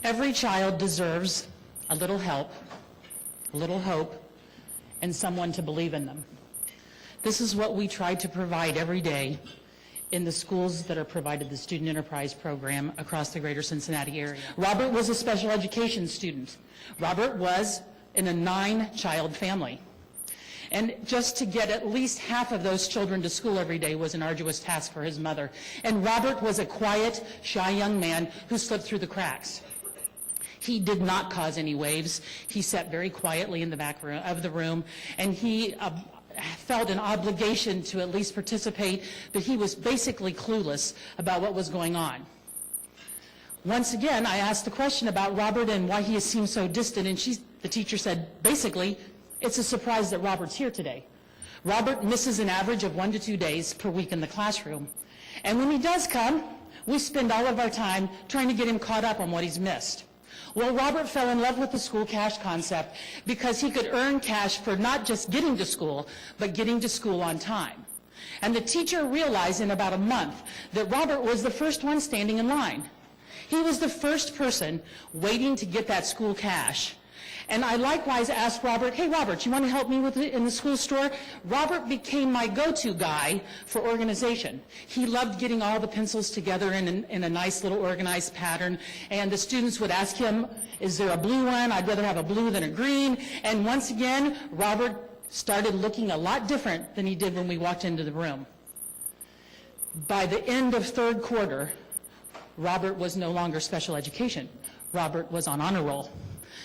Every child deserves a little help, a little hope, and someone to believe in them. This is what we try to provide every day in the schools that are provided the Student Enterprise Program across the greater Cincinnati area. Robert was a special education student. Robert was in a 9-child family. And just to get at least half of those children to school every day was an arduous task for his mother. And Robert was a quiet, shy young man who slipped through the cracks. He did not cause any waves. He sat very quietly in the back room, of the room, and he felt an obligation to at least participate, but he was basically clueless about what was going on. Once again, I asked the question about Robert and why he seemed so distant, and the teacher said, basically, it's a surprise that Robert's here today. Robert misses an average of 1 to 2 days per week in the classroom. And when he does come, we spend all of our time trying to get him caught up on what he's missed. Well, Robert fell in love with the school cash concept because he could earn cash for not just getting to school, but getting to school on time. And the teacher realized in about a month that Robert was the first one standing in line. He was the first person waiting to get that school cash. And I likewise asked Robert, hey, Robert, you want to help me with it in the school store? Robert became my go-to guy for organization. He loved getting all the pencils together in a nice little organized pattern. And the students would ask him, is there a blue one? I'd rather have a blue than a green. And once again, Robert started looking a lot different than he did when we walked into the room. By the end of 3rd quarter, Robert was no longer special education. Robert was on honor roll.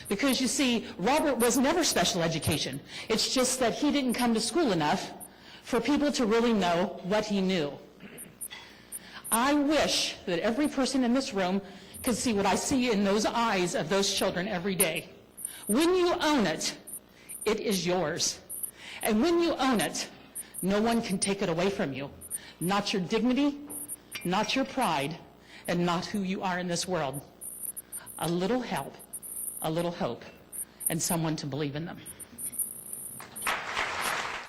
Because you see, Robert was never special education. It's just that he didn't come to school enough for people to really know what he knew. I wish that every person in this room could see what I see in those eyes of those children every day. When you own it, it is yours. And when you own it, no one can take it away from you. Not your dignity, not your pride, and not who you are in this world. A little help, a little hope, and someone to believe in them.